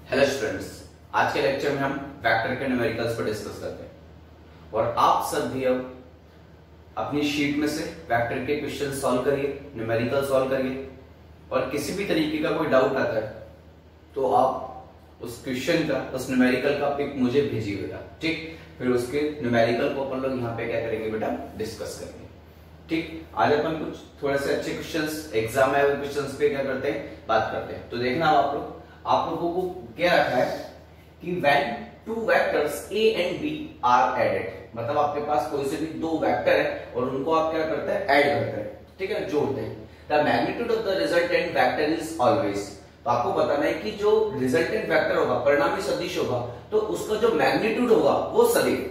Hello students, आज के lecture में हम वेक्टर के न्यूमेरिकल्स पर डिस्कस करते हैं और आप सब भी अब अपनी शीट में से वेक्टर के क्वेश्चन सॉल्व करिए, न्यूमेरिकल सॉल्व करिए और किसी भी तरीके का कोई डाउट आता है तो आप उस क्वेश्चन का, उस न्यूमेरिकल का पिक मुझे भेजिए बेटा। ठीक, फिर उसके न्यूमेरिकल को अपन लोग यहाँ पे क्या करेंगे बेटा, डिस्कस करेंगे। ठीक, आज अपन कुछ थोड़े से अच्छे क्वेश्चंस, एग्जाम में क्वेश्चंस पे क्या करते हैं, बात करते हैं। तो देखना आप लोगों को क्या रखा है कि when two vectors a and b are added, मतलब आपके पास कोई से भी दो वेक्टर है और उनको आप क्या करते हैं, ऐड करते हैं। ठीक है, जोड़ते हैं। The magnitude of the resultant vector is always, तो आपको बताना है कि जो रिजल्टेंट वेक्टर होगा, परिणामी सदिश होगा, तो उसका जो मैग्नीट्यूड होगा वो सदैव।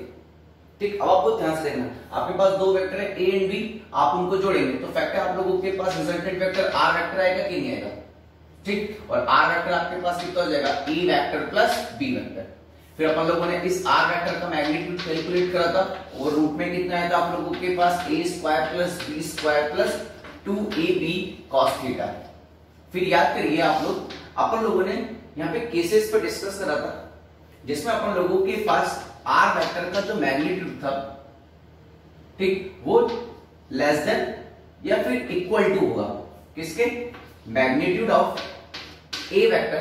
ठीक, अब आपको ध्यान से देखना, आपके पास दो वेक्टर है a एंड b, आप उनको जोड़ेंगे तो फैक्टर आप लोगों के पास रिजल्टेंट वेक्टर r वेक्टर आएगा कि नहीं आएगा। ठीक, और r वेक्टर आपके पास कितना हो जाएगा, e vector plus b vector. फिर अपन लोगों ने इस r वेक्टर का मैग्नीट्यूड कैलकुलेट करा था और रूट में कितना आया था आप लोगों के पास, a square plus b square plus 2ab cos theta. फिर याद करिए आप लोग, अपन लोगों ने यहाँ पे केसेस पे डिस्कस करा था जिसमें अपन लोगों के पास r वेक्टर का जो मैग्नीट्यूड था, ठीक, वो लेस देन या फिर इक्वल टू होगा किसके, magnitude of a vector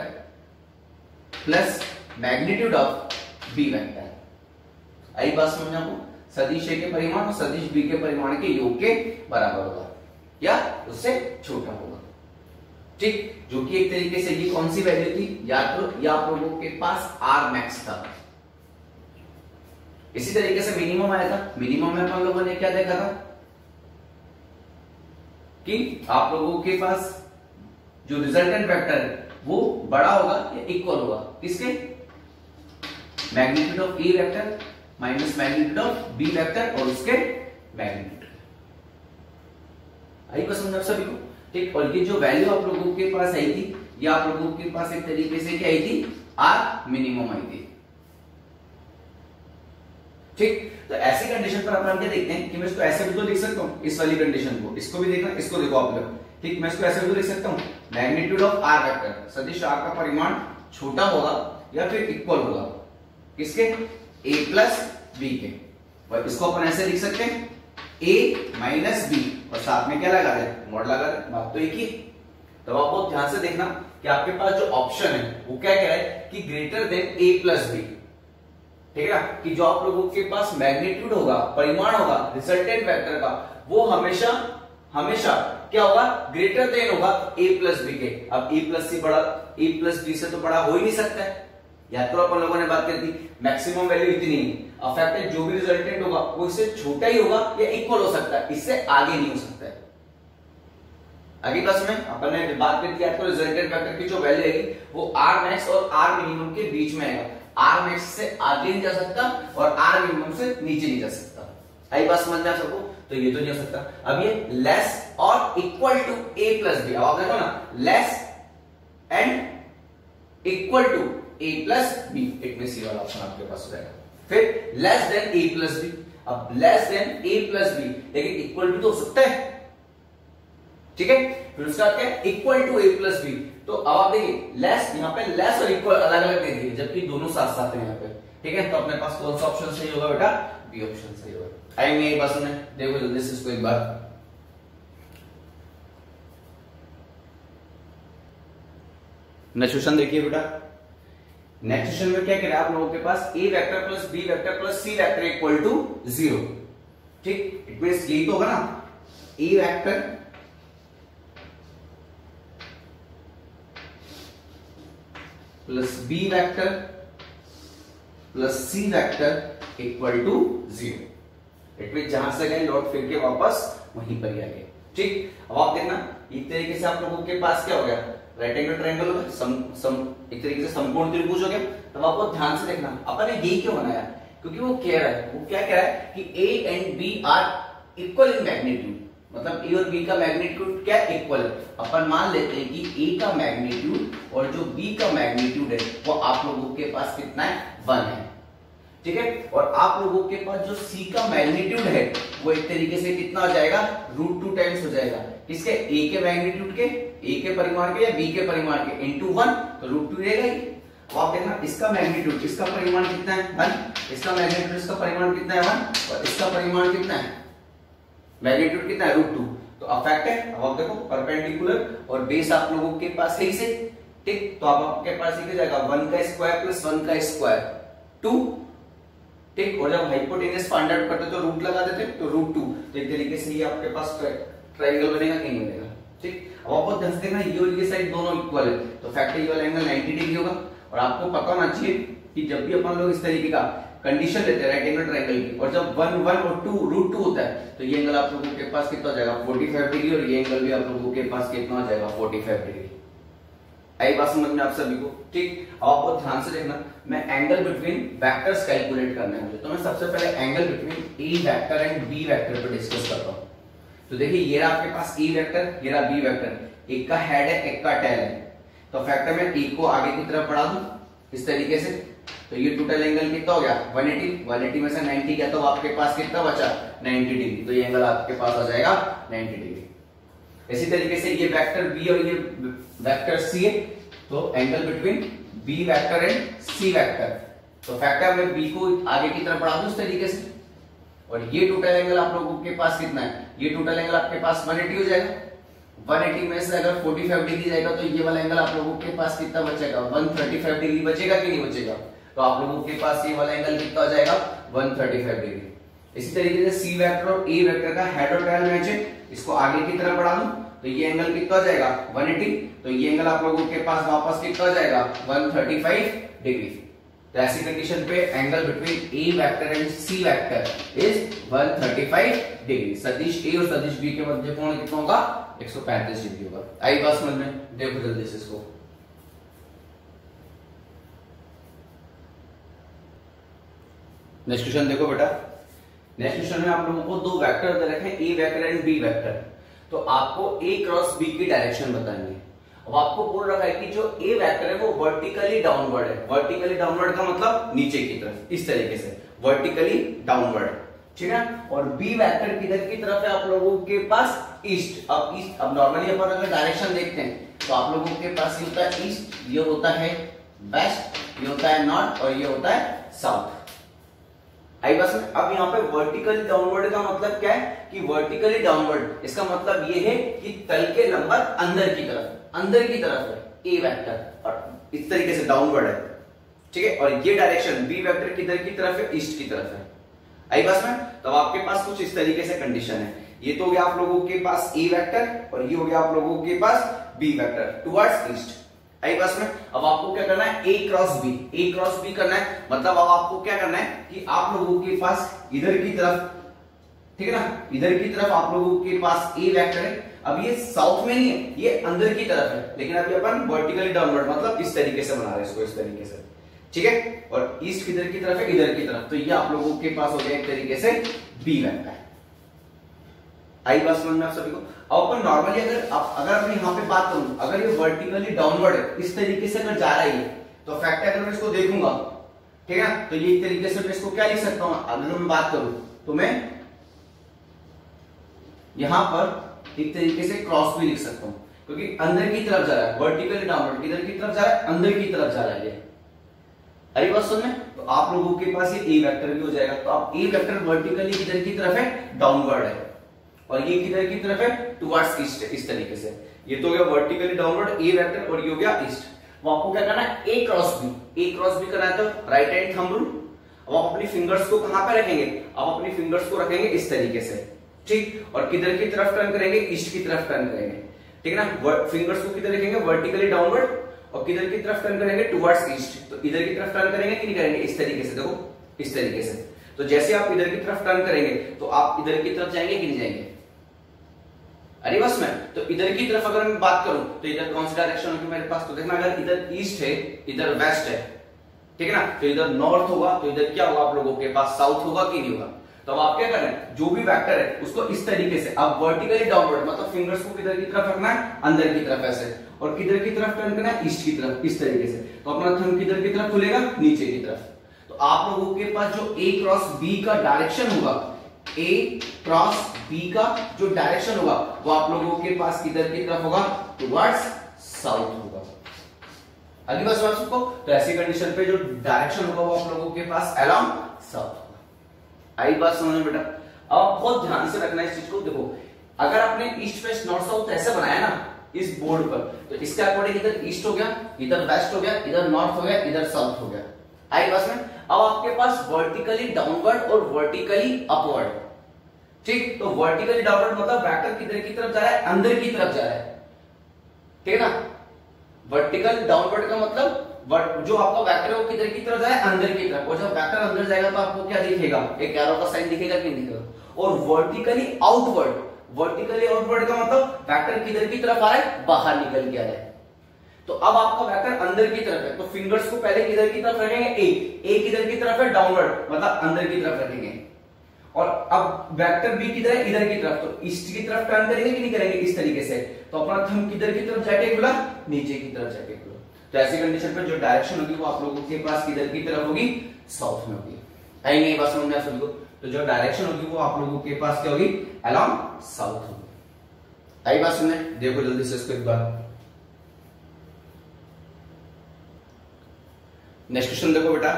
plus magnitude of b vector. आई बात समझ आपको, सदिश a के परिमाण और सदिश b के परिमाण के योग के बराबर होगा या उससे छोटा होगा। ठीक, जो कि एक तरीके से ये कौन सी वैल्यू थी, याद करो, या आप लोगों के पास r मैक्स था। इसी तरीके से मिनिमम आया था। मिनिमम में अपन लोगों ने क्या देखा था कि आप लोगों के पास जो रिजल्टेंट वेक्टर है वो बड़ा होगा या इक्वल होगा किसके, magnitude of A vector minus magnitude of B vector और उसके मैग्नीट्यूड। आई बात समझ आप सभी को। ठीक, और ये जो वैल्यू आप लोगों के पास आई थी, ये आप लोगों के पास एक तरीके से क्या आई थी, आर मिनिमम आई थी। ठीक, तो ऐसी कंडीशन पर अपन क्या देखते हैं कि मैं इसको ऐसे भी तो लिख सकता हूं, इस वाली कंडीशन को, इसको भी देखना, इसको देखो आप लोग। ठीक, मैं इसको ऐसे भी तो लिख सकता हूं, मैग्नीट्यूड ऑफ आर वेक्टर, सदिश आर का परिमाण छोटा होगा या फिर इक्वल होगा किसके, a प्लस बी के। और इसको अपन ऐसे लिख सकते हैं a माइनस बी और साथ में क्या लगा दे, मॉड लगा दे, बात तो एक ही। तो आप बहुत ध्यान से देखना कि आपके पास जो ऑप्शन है वो क्या कह रहा है कि greater than a plus B. ठीक है ना, कि जो आप लोगों के पास मैग्नीट्यूड होगा, परिमाण होगा रिजल्टेंट वेक्टर का, वो हमेशा हमेशा क्या होगा, ग्रेटर देन होगा a प्लस बी के। अब a प्लस सी बड़ा, a प्लस बी से तो बड़ा हो ही नहीं सकता है। याद करो अपन लोगों ने बात करी थी, मैक्सिमम वैल्यू इतनी है, अफेक्टेड जो भी रिजल्टेंट होगा वो इससे छोटा ही होगा या इक्वल हो सकता है, इससे आगे नहीं हो सकता है। अगली क्लास में अपन ने बात करी थी, याद करो, रिजल्टेंट वेक्टर की जो वैल्यू आएगी वो r मैक्स और r मिनिमम के बीच में आएगा। r मैक्स से आगे नहीं जा सकता और r मिनिमम से नीचे नहीं जा सकता। आई बात समझ में आ सबको, तो ये तो नहीं हो सकता। अब ये लेस और equal to a plus B, अब आप देखो ना, less and equal to a plus B, it means ये वाला ऑप्शन आपके पास रहेगा। फिर less than a plus B, अब less than a plus B, लेकिन इक्वल टू तो हो सकता है। ठीक है, फिर उसका क्या है, equal to a plus B. तो अब आप देखिए, लेस, यहाँ पे लेस और इक्वल अलग अलग दे दिए जबकि दोनों साथ साथ हैं यहाँ पे। ठीक है, तो अपने पास कौन सा ऑप्शन सही होगा बेटा, बी ऑप्शन सही होगा। आई मेरी बात सुने, देखो जल्दी से इसको एक बार। नेक्स्ट क्वेश्चन देखिए बेटा। नेक्स्ट क्वेश्चन में क्या कह रहा है आप लोगों के पास, a vector plus b vector plus c vector equal to 0। ठीक, इट मींस यही तो होगा ना, a vector plus b vector plus c vector equal to 0। It means जहां से गए लौट फिर के वापस वहीं पर ही आ गए। ठीक, अब आप देखना, एक तरीके से आप लोगों के पास क्या हो गया, राइट एंगल ट्रायंगल हो गया, एक तरीके से समकोण त्रिभुज हो गया। तब आपको ध्यान से देखना, अपन ने ये क्यों बनाया, क्योंकि वो कह रहा है, वो क्या कह रहा है कि a and b are equal in magnitude, मतलब a और b का मैग्नीट्यूड क्या इक्वल है। अपन मान लेते हैं कि a का मैग्नीट्यूड और जो b का मैग्नीट्यूड है वो आप लोगों के पास कितना है, 1 है। ठीक है, और आप लोगों के पास जो c का मैग्नीट्यूड है वो एक तरीके से कितना हो जाएगा, √2 टाइम्स हो जाएगा। किसके, a के मैग्नीट्यूड के, a के परिमाण के या b के परिमाण के, इंटू 1, तो √2 रहेगा ही। अब आप देखना इसका मैग्नीट्यूड, इसका परिमाण कितना है 1, इसका मैग्नीट्यूड, इसका परिमाण कितना है 1 और इसका परिमाण कितना है, मैग्नीट्यूड कितना है √2। तो अफेक्ट है। अब आप देखो परपेंडिकुलर और बेस आप लोगों के पास है इसे, ठीक, तो आपके पास ये जाएगा 1 का स्क्वायर प्लस 1 का स्क्वायर 2, ठीक, और जब हाइपोटेनस फाइंड आउट करते तो रूट लगा देते तो √2। तो एक तरीके से ये आपके पास ट्रायंगल बनेगा कि नहीं बनेगा, ठीक। अब आपको ध्यान से देखना ये और ये साइड दोनों इक्वल है तो फैक्टर ये वाला एंगल 90 डिग्री होगा। और आपको पता होना चाहिए कि जब भी अपन लोग इस तरीके का कंडीशन लेते हैं राइट एंगल ट्रायंगल की, और जब 1 1 और 2 √2 होता है तो ये एंगल आप लोगों के पास कितना हो जाएगा 45 डिग्री, और ये एंगल भी आप लोगों के पास कितना हो जाएगा 45 डिग्री। आई बात समझ में आप सभी को, ठीक। अब आपको ध्यान से देखना, मैं एंगल बिटवीन वेक्टर्स कैलकुलेट करना है मुझे, तो मैं सबसे पहले angle between A vector and B vector पर डिस्कस करता हूं। तो देखिए ये रहा आपके पास ए वेक्टर, ये रहा बी वेक्टर, एक का हेड है एक का टेल है, तो फैक्टर में ए को आगे की तरफ बढ़ा दूं इस तरीके से, तो ये टोटल एंगल कितना हो गया 180 में से 90 गया तो आपके पास कितना बचा 90 डिग्री, तो ये एंगल आपके पास आ जाएगा 90 डिग्री। इसी तरीके से ये वेक्टर बी और ये वेक्टर सी है, तो angle between B vector and C vector, तो फैक्टर में बी को आगे की तरफ बढ़ा दूं इस तरीके से, और ये टोटल एंगल आप लोगों के पास कितना है, ये टोटल एंगल आपके पास 180 हो जाएगा। 180 में से अगर 45 डिग्री जाएगा तो ये वाला एंगल आप लोगों के पास कितना बचेगा 135 डिग्री बचेगा कि नहीं बचेगा, तो आप लोगों के पास ये वाला एंगल कितना हो जाएगा 135 डिग्री। इसी तरीके से सी वेक्टर और ए वेक्टर का हेड और टेल मैच है, इसको आगे की तरफ बढ़ा दूं तो ये एंगल कितना हो जाएगा 180, तो ये एंगल आप लोगों के पास वापस कितना हो जाएगा 135 डिग्री। तो ऐसी कंडीशन पे angle between A vector and C vector is 135 degree. सदिश ए और सदिश बी के मध्य कोण कितना होगा 135 डिग्री होगा। आई बात समझ में, देखो जल्दी से इसको। नेक्स्ट क्वेश्चन देखो बेटा, नेक्स्ट क्वेश्चन में आप लोगों को दो वेक्टर दे रखे हैं ए वेक्टर एंड बी वेक्टर, तो आपको ए क्रॉस बी की डायरेक्शन बतानी है। अब आपको बोल रखा है कि जो ए वेक्टर है वो वर्टिकली डाउनवर्ड है, वर्टिकली डाउनवर्ड का मतलब नीचे की तरफ, इस तरीके से वर्टिकली डाउनवर्ड, ठीक है। और बी वेक्टर किधर की तरफ है आप लोगों के पास ईस्ट। अब ईस्ट, अब नॉर्मली अपन अगर डायरेक्शन देखते हैं तो आप लोगों के पास ये होता है ईस्ट, ये होता है वेस्ट, ये होता है नॉर्थ और ये होता है साउथ। आई बस में अब यहाँ पे वर्टिकली डाउनवर्ड का मतलब क्या है कि वर्टिकली डाउनवर्ड इसका मतलब ये है कि तल के लंबवत अंदर की तरफ है ए वेक्टर और इस तरीके से डाउनवर्ड है, ठीक है। और ये डायरेक्शन बी वेक्टर किधर की तरफ है ईस्ट की तरफ है। आई बस में तो आपके पास कुछ इस तरीके से कंडीशन है, ये तो हो गया आप लोगों के पास ए वेक्टर और ये हो गया आप लोगों के पास बी वेक्टर टुवर्ड्स ईस्ट। आई बस में अब आपको क्या करना है ए क्रॉस बी करना है, मतलब अब आपको क्या करना है कि आप लोगों के पास इधर की तरफ, ठीक है ना, इधर की तरफ आप लोगों के पास ए वेक्टर है। अब ये साउथ में नहीं है, ये अंदर की तरफ है, लेकिन अभी अपन वर्टिकली डाउनवर्ड मतलब इस तरीके से बना रहे हैं इसको, इस तरीके से, ठीक है। और ईस्ट किधर की तरफ है इधर की तरफ, तो ये आप लोगों के पास हो गया एक तरीके से बी वेक्टर। आई बात समझ में आप सभी को। अब अपन नॉर्मली अगर अपन यहाँ पे बात करूं, अगर ये वर्टिकली डाउनवर्ड है इस तरीके से अगर जा रही है तो फैक्टर अगर मैं इसको देखूंगा, ठीक है, तो ये एक तरीके से मैं इसको क्या लिख सकता हूं, अगर मैं बात करूं तो मैं यहां पर एक तरीके से क्रॉस भी लिख सकता हूं, क्योंकि अंदर की तरफ जा रहा है, वर्टिकली डाउनवर्ड किधर की तरफ जा रहा है अंदर की तरफ जा रहा है। अरे बात सुन में, तो आप लोगों के पास ये ए वेक्टर भी हो जाएगा, तो आप ए वेक्टर वर्टिकली किधर की तरफ है डाउनवर्ड है और ये किधर की तरफ है टुवर्ड्स ईस्ट, इस तरीके से। ये तो हो गया वर्टिकली डाउनवर्ड ए वेक्टर और ये हो गया ईस्ट। वो आपको क्या करना है ए क्रॉस बी करना है, तो राइट हैंड थंब रूल। अब आप अपनी फिंगर्स को कहां पे रखेंगे, आप अपनी फिंगर्स को रखेंगे इस तरीके से, ठीक, और किधर की तरफ टर्न करेंगे ईस्ट की तरफ टर्न करेंगे, ठीक है ना। फिंगर्स को किधर रखेंगे वर्टिकली डाउनवर्ड और किधर की तरफ टर्न करेंगे टुवर्ड्स ईस्ट, तो इधर की तरफ टर्न करेंगे कि नहीं करेंगे इस तरीके से, देखो इस तरीके से। तो जैसे आप इधर की तरफ टर्न करेंगे तो आप इधर की तरफ जाएंगे कि नहीं जाएंगे। अरे बस में तो इधर की तरफ अगर मैं बात करूं तो इधर कौन सी डायरेक्शन होगी मेरे पास, तो देखना अगर इधर ईस्ट है इधर वेस्ट है, ठीक है ना, तो इधर नॉर्थ होगा तो इधर क्या होगा आप लोगों के पास साउथ होगा कि नहीं होगा। तो अब आप क्या कर रहे हैं, जो भी वेक्टर है उसको इस तरीके से आप वर्टिकली डाउनवर्ड मतलब फिंगर्स को किधर की तरफ रखना है अंदर की तरफ ऐसे, और किधर की तरफ टर्न करना है ईस्ट की तरफ इस तरीके से। तो अपना थंब किधर की तरफ खुलेगा नीचे की तरफ। तो आप लोगों के पास जो ए क्रॉस बी का डायरेक्शन होगा, ए क्रॉस बी का जो डायरेक्शन होगा वो आप लोगों के पास किधर की तरफ होगा टुवर्ड्स साउथ होगा। अगली बात समझ सबको। तो ऐसी कंडीशन पे जो डायरेक्शन होगा वो आप लोगों के पास अलोंग साउथ होगा। आई बात समझ में बेटा? अब बहुत ध्यान से रखना इस चीज को। देखो अगर आपने ईस्ट वेस्ट नॉर्थ साउथ ऐसे बनाया ना इस बोर्ड पर, तो इसके अकॉर्डिंग इधर ईस्ट हो गया, इधर वेस्ट हो गया, इधर नॉर्थ हो गया, इधर साउथ हो गया। आई बात में? अब आपके पास वर्टिकली डाउनवर्ड और वर्टिकली अपवर्ड, ठीक? तो वर्टिकली डाउनवर्ड मतलब वेक्टर किधर की तरफ जा रहा है? अंदर की तरफ जा रहा है, ठीक है ना? वर्टिकल डाउनवर्ड का मतलब जो आपका वेक्टर है वो किधर की तरफ जा रहा है? अंदर की तरफ। और जब वेक्टर अंदर जाएगा तो आपको क्या दिखेगा? एक एरो का साइन दिखेगा कि नहीं दिखेगा? और वर्टिकली आउटवर्ड, वर्टिकली आउटवर्ड का मतलब वेक्टर किधर की तरफ आ रहा है? बाहर निकल के आ रहा है। तो अब आपका वेक्टर अंदर की तरफ है, तो फिंगर्स को पहले किधर की तरफ रखेंगे? ए किधर की तरफ है? डाउनवर्ड, मतलब अंदर की तरफ रखेंगे। और अब वेक्टर बी किधर है? इधर की तरफ, तो ईस्ट की तरफ टर्न करेंगे कि नहीं करेंगे? इस तरीके से। तो अपना थंब किधर की तरफ जाके खुला? नीचे की तरफ जाके खुला। तो ऐसी कंडीशन पे जो डायरेक्शन होगी वो आप लोगों के पास किधर की तरफ होगी? साउथ में होगी। आई नहीं बात समझ में आप सभी को? तो जो डायरेक्शन होगी वो आप लोगों के पास क्या होगी? अलोंग साउथ होगी। आई बात सुनने? देखो जल्दी से इसको एक बार। नेक्स्ट क्वेश्चन देखो बेटा।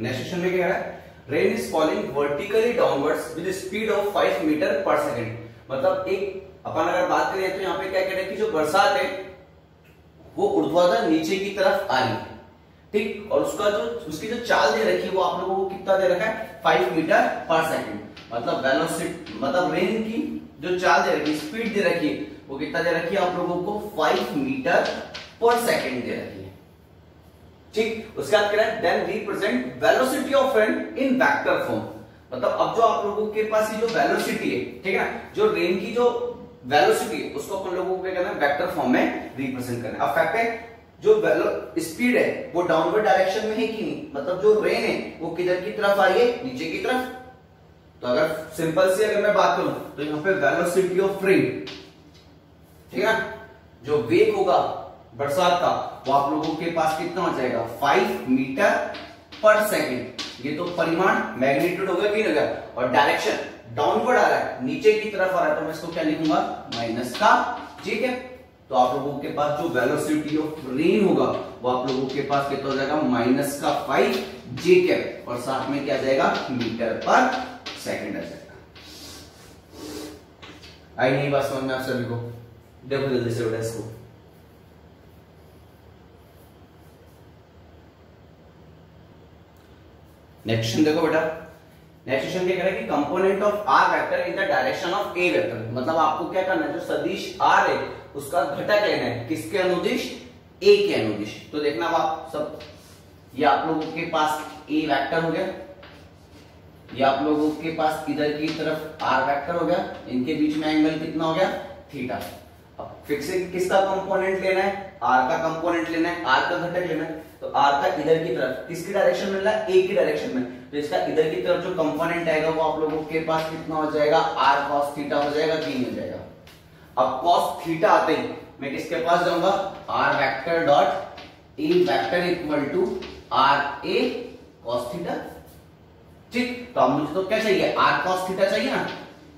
नेक्स्ट क्वेश्चन में क्या है? Rain is falling vertically downwards with speed of 5 metre per second. मतलब एक अपन अगर बात करें तो यहाँ पे क्या कह रहे हैं कि जो बरसात है वो ऊर्ध्वाधर नीचे की तरफ आ रही है, ठीक? और उसकी जो चाल दे रखी है वो आप लोगों को कितना दे रखा है? 5 मीटर पर सेकंड। मतलब वेलोसिटी, मतलब रेन की जो चाल दे रखी है, स्पीड दे रखी है, वो कितना दे रखी है आप लोगों को? 5 मीटर पर सेकंड दे रखी है, ठीक? उसके बाद कह रहा है then represent velocity of rain in vector form. मतलब अब जो आप लोगों के पास ये जो वेलोसिटी है, ठीक है ना, जो रेन की जो वेलोसिटी है उसको अपन लोगों को क्या करना है? वेक्टर फॉर्म में रिप्रेजेंट करना है। अब फैक्ट है जो स्पीड है वो डाउनवर्ड डायरेक्शन में है कि नहीं? मतलब जो रेन है वो किधर की तरफ आ रही है? नीचे की तरफ। तो अगर सिंपल से अगर मैं बात करूं तो यहाँ पे वेलोसिटी ऑफ रेन, ठीक है, जो वेग होगा बरसात का वो आप लोगों के पास कितना हो जाएगा? 5 मीटर पर सेकंड। ये तो परिमाण मैग्नीट्यूड होगा कि नहीं होगा? और डायरेक्शन डाउनवर्ड आ रहा है, नीचे की तरफ आ रहा है, तो मैं इसको क्या लिखूंगा? माइनस का, ठीक है? तो आप लोगों के पास जो वेलोसिटी ऑफ रेन होगा वो आप लोगों के पास कितना हो जाएगा? माइनस का 5 जे कैप, और साथ में क्या जाएगा? मीटर पर सेकंड आ जाएगा। आई नहीं बात समझ में आप सभी को? देखो जल्दी से बेटा इसको। नेक्स्ट क्वेश्चन देखो बेटा। नेक्स्ट क्वेश्चन क्या कह रहा है कि component of R vector in the direction of A vector. मतलब आपको क्या करना है? जो सदिश आर है उसका घटक लेना है, किसके अनुदिश? ए के अनुदिश। तो देखना आप सब, ये आप लोगों के पास ए वेक्टर हो गया, ये आप लोगों के पास इधर की तरफ आर वेक्टर हो गया, इनके बीच में एंगल कितना हो गया? थीटा। अब फिक्स किसका कंपोनेंट लेना है? आर का कंपोनेंट लेना है, आर का घटक लेना है। तो आर का इधर की तरफ किसकी डायरेक्शन में? ए की डायरेक्शन में। तो इसका इधर की तरफ जो कंपोनेंट आएगा वो आप लोगों के पास कितना हो जाएगा? आर कॉस थीटा हो जाएगा कि नहीं हो जाएगा? अब कॉस थीटा आते ही मैं किसके पास जाऊंगा? R vector dot A vector equal to R A cos theta, ठीक? तो अब मुझे तो क्या चाहिए? आर कॉस थीटा चाहिए ना,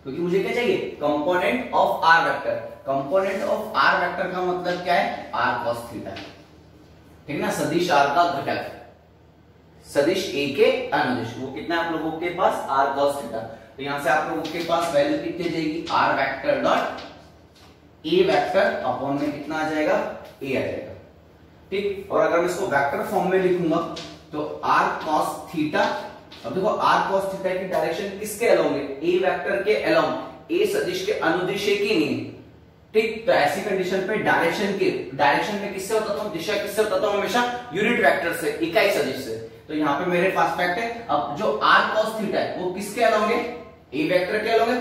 क्योंकि मुझे क्या चाहिए? Component of R vector. Component of R vector का मतलब क्या है? आर कॉस थीटा, ठीक ना? सदिश आर का घटक, सदिश ए के अनुदिश, वो कितना है आप लोगों के पास? Are cos theta. तो यहां से आप लोगों के पास वैल्यू कितनी जाएगी? R vector dot A vector upon में कितना आ जाएगा? ए आ जाएगा, ठीक? और अगर मैं इसको वेक्टर फॉर्म में लिखूंगा तो आर कॉस थीटा। अब देखो आर कॉस थीटा की डायरेक्शन किसके अलोंग है? ए वेक्टर के अलोंग। ए सदिश के अनुदिश है कि नहीं? ठीक? तो ऐसी कंडीशन पे डायरेक्शन में किससे होता था? दिशा किससे होता था? हमेशा यूनिट वेक्टर से, इकाई सदिश से। तो यहाँ पे मेरे पास फैक्ट है, अब जो आर कॉस थीटा है वो किसके अलोंग है? ए वेक्टर के अलोंग है।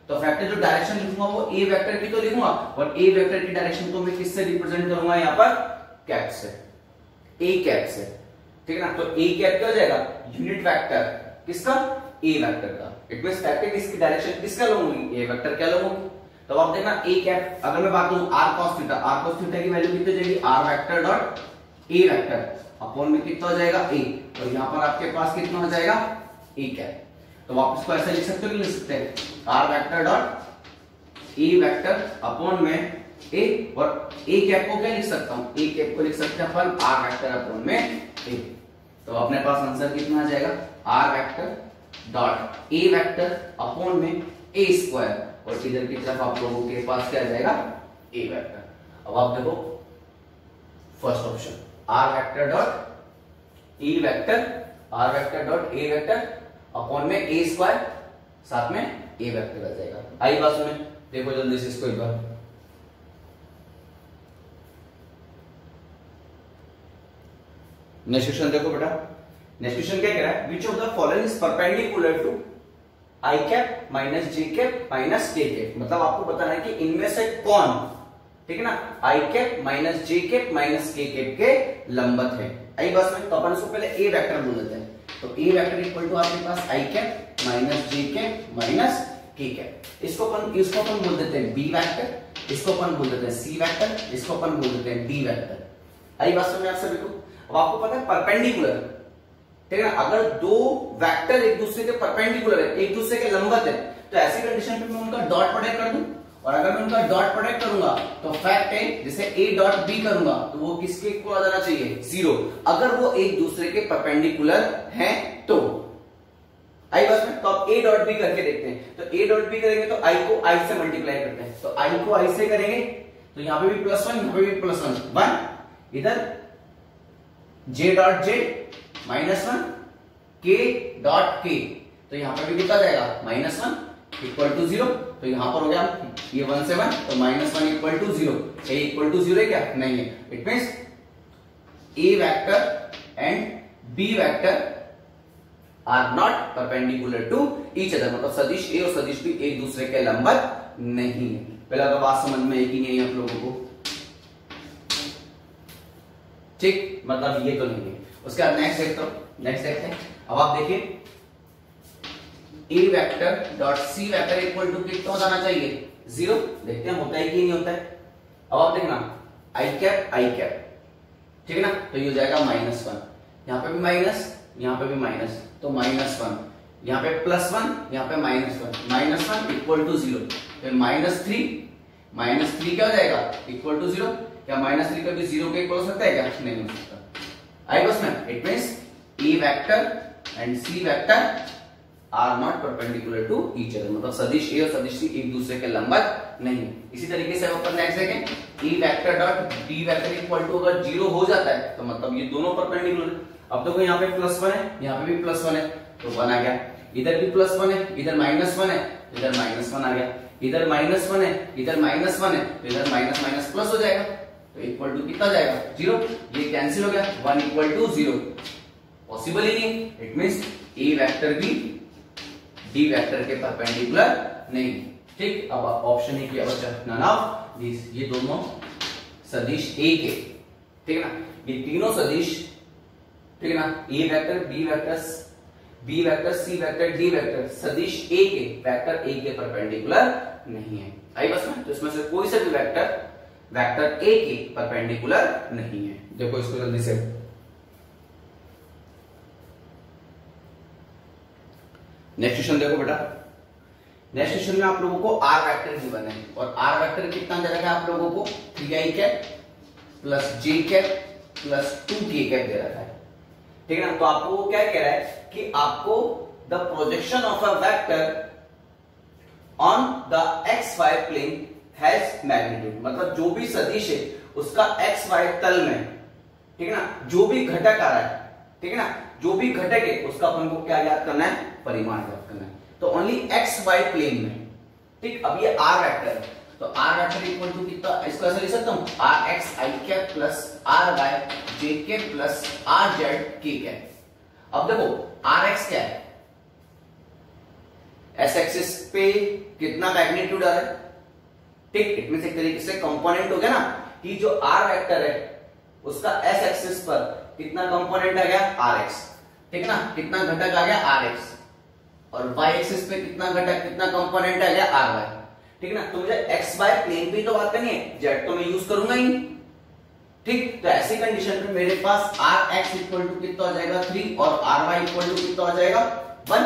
तो फैक्ट जो डायरेक्शन लिखूंगा वो ए वेक्टर की तो लिखूंगा, और ए वेक्टर की डायरेक्शन को मैं किससे रिप्रेजेंट करूंगा? यहाँ पर कैप से, ए कैप से, ठीक है ना? तो ए कैप क्या हो जाएगा? यूनिट वेक्टर किसका? ए वेक्टर का। इट मींस फैक्ट है किसकी डायरेक्शन किसके अलोंग होगी? ए वेक्टर के अलोंग होगी। तो आप देखना ए कैप, अगर मैं बात करूं R cos theta, R cos theta की वैल्यू कितनी जाएगी? R vector dot A vector upon में कितना हो जाएगा? ए, और यहां पर आपके पास कितना हो जाएगा? A cap. तो वापस को ऐसे लिख सकते हो कि लिख सकते हैं? R vector dot A vector upon में ए, और ए कैप को क्या लिख सकता हूं, ए कैप को लिख सकते हैं अपन आर वेक्टर अपॉन में ए। तो अपने पास आंसर कितना आ जाएगा, R vector dot A vector upon में ए स्क्वायर, और इधर की तरफ आप लोगों के पास क्या आ जाएगा, ए वेक्टर। अब आप देखो first option R vector dot A vector, R vector dot A vector upon में ए स्क्वायर, साथ में ए वेक्टर आ जाएगा। आई बात में देखो जल्दी से इसको एक बार, नेक्स्ट क्वेश्चन देखो बेटा। नेक्स्ट क्वेश्चन क्या कह रहा है, which of the following is perpendicular to i cap minus j cap minus k cap. मतलब आपको बताना है कि इनमें से कौन, ठीक है ना, आई cap minus j cap minus k cap के लंबवत है। आई बस में तो अपन इसको पहले ए वेक्टर बोल देते हैं। तो ए वेक्टर इक्वल टू आपके पास आई cap minus j cap minus k cap. इसको अपन बोल देते हैं बी वेक्टर, इसको अपन बोल देते हैं सी वेक्टर, इसको अपन बोल देते हैं डी वेक्टर। आई बात में आप सभी को। अब आपको पता है परपेंडिकुलर, ठीक है ना, अगर दो वेक्टर एक दूसरे के परपेंडिकुलर है, एक दूसरे के लंबवत है, तो ऐसी कंडीशन पे मैं उनका डॉट प्रोडक्ट कर दूं, और अगर मैं उनका डॉट प्रोडक्ट करूंगा तो फैक्ट है जैसे ए डॉट बी करूंगा तो वो किसके इक्वल आ जाना चाहिए, 0, अगर वो एक दूसरे के परपेंडिकुलर हैं तो। आई बस में तो आप ए डॉट बी करके देखते हैं। तो ए डॉट बी करेंगे तो आई को आई से मल्टीप्लाई करते हैं, तो आई को आई से करेंगे तो यहां पे भी +1, यहां पे भी +1, इधर जे डॉट जे -1 के डॉट के, तो यहां पर भी कितना जाएगा -1 इक्वल टू 0। तो यहां पर हो गया ये 1 से 1, तो -1 equal to 0, A equal to 0 है क्या, नहीं है। It means A vector and B vector are not perpendicular to each other, मतलब सदिश ए और सदिश बी एक दूसरे के लंबवत नहीं है। पहला तो बात समझ में एक ही नहीं है आप लोगों को, ठीक, मतलब ये तो नहीं है। उसके बाद नेक्स्ट देखते हैं। अब आप देखिए A vector dot C vector equal to कितना हो जाना चाहिए, 0। देखते हैं होता है कि नहीं होता है। अब आप देखना आई कैप, ठीक है ना, तो ये हो जाएगा -1, यहां पे भी माइनस, यहां पे भी माइनस, तो -1, यहां पे +1, यहां पे -1 इक्वल टू 0, फिर -3 क्या हो जाएगा इक्वल टू 0। क्या -3 कभी 0 के इक्वल हो सकता है क्या, नहीं हो सकता। आई बस में it means A vector and C vector are not perpendicular to each other, मतलब सदिश ए और सदिश सी एक दूसरे के लंबवत नहीं। इसी तरीके से अपन नेक्स्ट देखें A vector dot D vector equal to अगर 0 हो जाता है तो मतलब ये दोनों परपेंडिकुलर। अब देखो यहाँ पे +1 है, यहाँ पे भी +1 है, तो 1 आ गया। इधर भी +1 है, इधर -1 है, इधर -1 आ गया। इधर -1 है, इधर -1 है, तो इधर माइनस प्लस हो जाएगा, तो इक्वल टू कितना जाएगा 0। ये कैंसिल हो गया, 1 इक्वल टू 0 पॉसिबल ही नहीं। इट मींस ए वेक्टर भी डी वेक्टर के परपेंडिकुलर नहीं, ठीक। अब ऑप्शन ए की बच्चा नन ऑफ दिस, ये दोनों सदिश ए के, ठीक है ना, ये तीनों सदिश, ठीक है ना, A vector B vector C vector D vector सदिश ए के वेक्टर ए के परपेंडिकुलर नहीं है। आई बस में, तो इसमें से कोई सा भी वेक्टर ए के परपेंडिकुलर नहीं है। देखो इसको जल्दी से, नेक्स्ट क्वेश्चन देखो बेटा। नेक्स्ट क्वेश्चन में आप लोगों को आर वेक्टर गिवन है, और आर वेक्टर कितना दे रखा है आप लोगों को, 3i कैप प्लस जे कैप प्लस 2k कैप दे रखा है, ठीक है ना। तो आपको क्या कह रहा है कि आपको the projection of a vector on the xy plane has magnitude, मतलब जो भी सदिश है उसका xy तल में, ठीक है ना, जो भी घटक आ रहा है, ठीक है ना, जो भी घटक है उसका अपन को क्या याद करना है, परिमाण याद करना है। तो ओनली xy प्लेन में, ठीक। अब ये r वेक्टर है, तो r वेक्टर इक्वल टू कितना, इसको ऐसे लिख सकता हूं rx i cap plus ry j cap plus rz k cap. अब देखो rx क्या है, s एक्सिस पे कितना मैग्नीट्यूड आ रहा है, ठीक। इट मींस एक तरीके से कंपोनेंट हो गया ना, कि जो r वेक्टर है उसका s एक्सिस पर कितना कंपोनेंट आ गया rx, ठीक ना, कितना घटक आ गया rx, और y एक्सिस पे कितना घटक कितना कंपोनेंट आ गया ry, ठीक ना। तो मुझे xy प्लेन पे तो बात करनी है, z तो मैं यूज करूंगा ही, ठीक। तो ऐसी कंडीशन पे मेरे पास rx इक्वल टू कितना हो जाएगा 3 और ry इक्वल टू कितना हो जाएगा 1,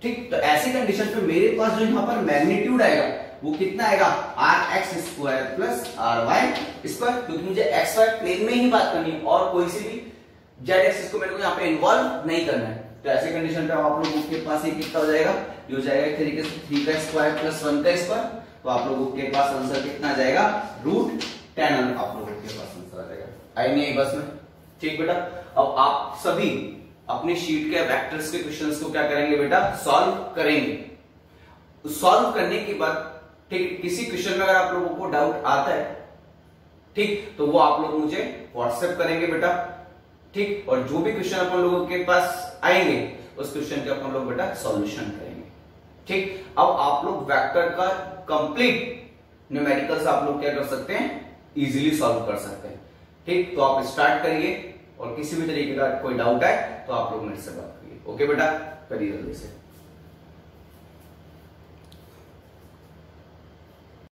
ठीक। तो ऐसी कंडीशन पे मेरे पास जो यहां पर मैग्नीट्यूड आएगा वो कितना आएगा R X square plus R Y square, क्योंकि मुझे एक्स वाई प्लेन में ही बात करनी है और कोई सी भी जेड एक्सिस को मेरे को यहाँ पे इन्वॉल्व नहीं करना है। तो ऐसे कंडीशन पे आप लोगों के पास ये कितना हो जाएगा, ये हो जाएगा एक तरीके से 3 का स्क्वायर प्लस 1 का स्क्वायर। तो आप लोगों के पास आंसर कितना आ जाएगा √10 आप लोगों के पास आंसर आ जाएगा। आई नहीं आई बस में, ठीक बेटा। अब आप सभी अपनी शीट के वेक्टर्स के क्वेश्चंस को क्या करेंगे बेटा, सॉल्व करेंगे। सॉल्व करने के बाद ठीक किसी क्वेश्चन में अगर आप लोगों को डाउट आता है ठीक, तो वो आप लोग मुझे व्हाट्सएप करेंगे बेटा, ठीक। और जो भी क्वेश्चन अपन लोगों के पास आएंगे उस क्वेश्चन के अपन लोग बेटा सॉल्यूशन करेंगे, ठीक। अब आप लोग वेक्टर का कंप्लीट न्यूमेरिकल्स आप लोग क्या कर सकते हैं, इजीली सॉल्व कर सकते हैं, ठीक। तो आप स्टार्ट करिए और किसी भी तरीके का कोई डाउट है तो आप लोग मेरे से बात करिए। ओके बेटा, करिए जल्दी से।